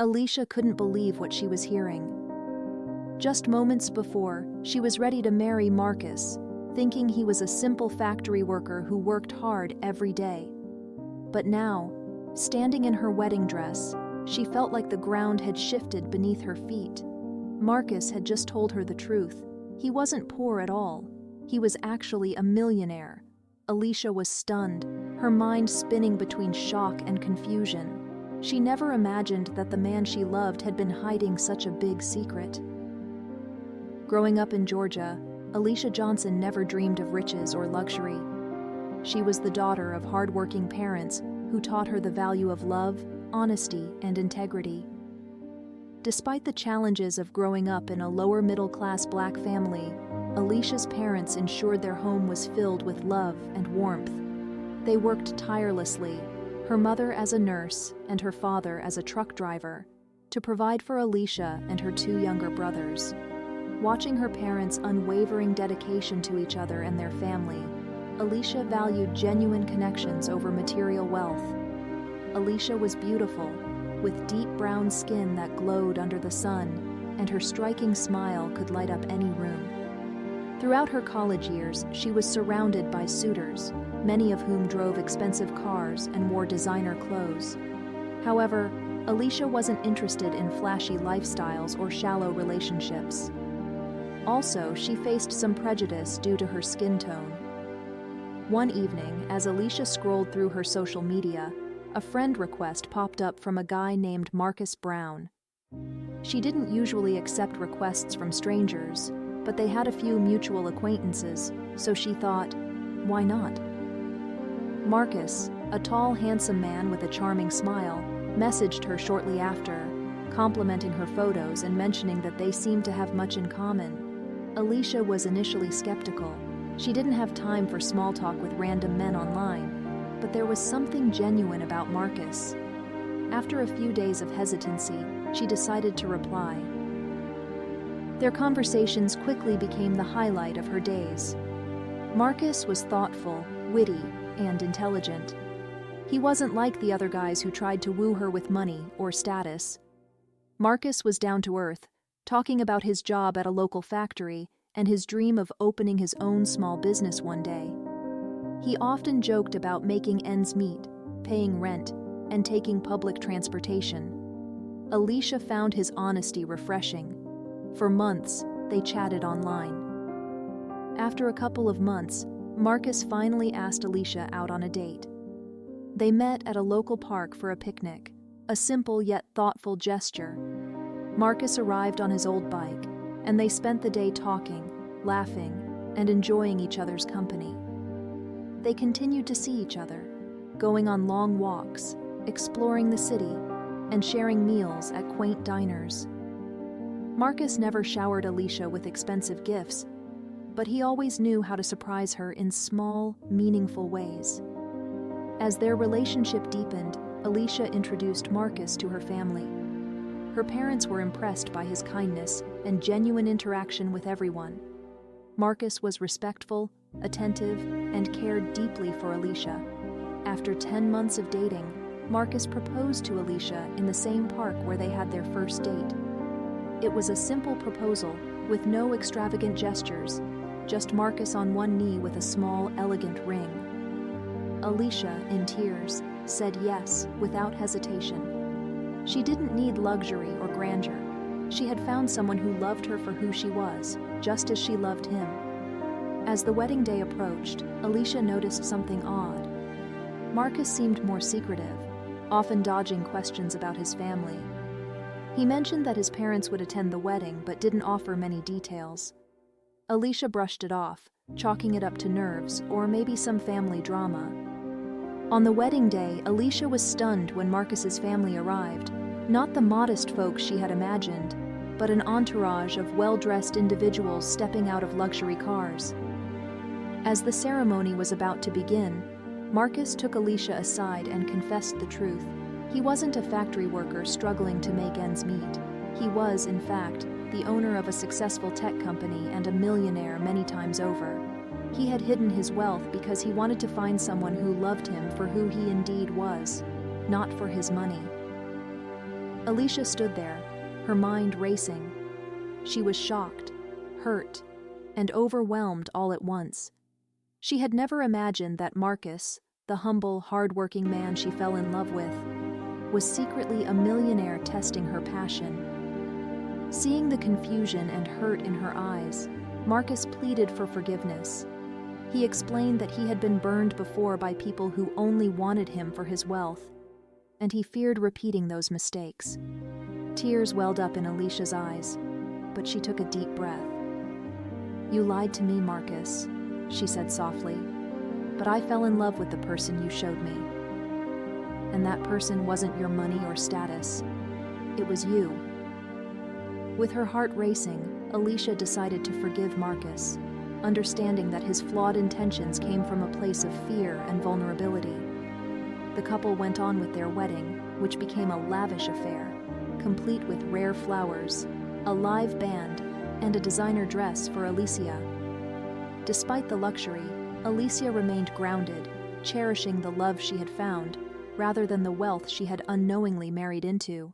Alicia couldn't believe what she was hearing. Just moments before, she was ready to marry Marcus, thinking he was a simple factory worker who worked hard every day. But now, standing in her wedding dress, she felt like the ground had shifted beneath her feet. Marcus had just told her the truth. He wasn't poor at all. He was actually a millionaire. Alicia was stunned, her mind spinning between shock and confusion. She never imagined that the man she loved had been hiding such a big secret. Growing up in Georgia, Alicia Johnson never dreamed of riches or luxury. She was the daughter of hardworking parents who taught her the value of love, honesty, and integrity. Despite the challenges of growing up in a lower middle-class Black family, Alicia's parents ensured their home was filled with love and warmth. They worked tirelessly, her mother as a nurse and her father as a truck driver, to provide for Alicia and her two younger brothers. Watching her parents' unwavering dedication to each other and their family, Alicia valued genuine connections over material wealth. Alicia was beautiful, with deep brown skin that glowed under the sun, and her striking smile could light up any room. Throughout her college years, she was surrounded by suitors, many of whom drove expensive cars and wore designer clothes. However, Alicia wasn't interested in flashy lifestyles or shallow relationships. Also, she faced some prejudice due to her skin tone. One evening, as Alicia scrolled through her social media, a friend request popped up from a guy named Marcus Brown. She didn't usually accept requests from strangers, but they had a few mutual acquaintances, so she thought, why not? Marcus, a tall, handsome man with a charming smile, messaged her shortly after, complimenting her photos and mentioning that they seemed to have much in common. Alicia was initially skeptical. She didn't have time for small talk with random men online, but there was something genuine about Marcus. After a few days of hesitancy, she decided to reply. Their conversations quickly became the highlight of her days. Marcus was thoughtful, witty, and intelligent. He wasn't like the other guys who tried to woo her with money or status. Marcus was down to earth, talking about his job at a local factory and his dream of opening his own small business one day. He often joked about making ends meet, paying rent, and taking public transportation. Alicia found his honesty refreshing. For months, they chatted online. After a couple of months, Marcus finally asked Alicia out on a date. They met at a local park for a picnic, a simple yet thoughtful gesture. Marcus arrived on his old bike, and they spent the day talking, laughing, and enjoying each other's company. They continued to see each other, going on long walks, exploring the city, and sharing meals at quaint diners. Marcus never showered Alicia with expensive gifts, but he always knew how to surprise her in small, meaningful ways. As their relationship deepened, Alicia introduced Marcus to her family. Her parents were impressed by his kindness and genuine interaction with everyone. Marcus was respectful, attentive, and cared deeply for Alicia. After 10 months of dating, Marcus proposed to Alicia in the same park where they had their first date. It was a simple proposal, with no extravagant gestures, just Marcus on one knee with a small, elegant ring. Alicia, in tears, said yes without hesitation. She didn't need luxury or grandeur. She had found someone who loved her for who she was, just as she loved him. As the wedding day approached, Alicia noticed something odd. Marcus seemed more secretive, often dodging questions about his family. He mentioned that his parents would attend the wedding but didn't offer many details. Alicia brushed it off, chalking it up to nerves or maybe some family drama. On the wedding day, Alicia was stunned when Marcus's family arrived. Not the modest folks she had imagined, but an entourage of well-dressed individuals stepping out of luxury cars. As the ceremony was about to begin, Marcus took Alicia aside and confessed the truth. He wasn't a factory worker struggling to make ends meet. He was, in fact, the owner of a successful tech company and a millionaire many times over. He had hidden his wealth because he wanted to find someone who loved him for who he indeed was, not for his money. Alicia stood there, her mind racing. She was shocked, hurt, and overwhelmed all at once. She had never imagined that Marcus, the humble, hard-working man she fell in love with, was secretly a millionaire testing her passion. Seeing the confusion and hurt in her eyes, Marcus pleaded for forgiveness. He explained that he had been burned before by people who only wanted him for his wealth, and he feared repeating those mistakes. Tears welled up in Alicia's eyes, but she took a deep breath. "You lied to me, Marcus," she said softly, "but I fell in love with the person you showed me. And that person wasn't your money or status. It was you." With her heart racing, Alicia decided to forgive Marcus, understanding that his flawed intentions came from a place of fear and vulnerability. The couple went on with their wedding, which became a lavish affair, complete with rare flowers, a live band, and a designer dress for Alicia. Despite the luxury, Alicia remained grounded, cherishing the love she had found, rather than the wealth she had unknowingly married into.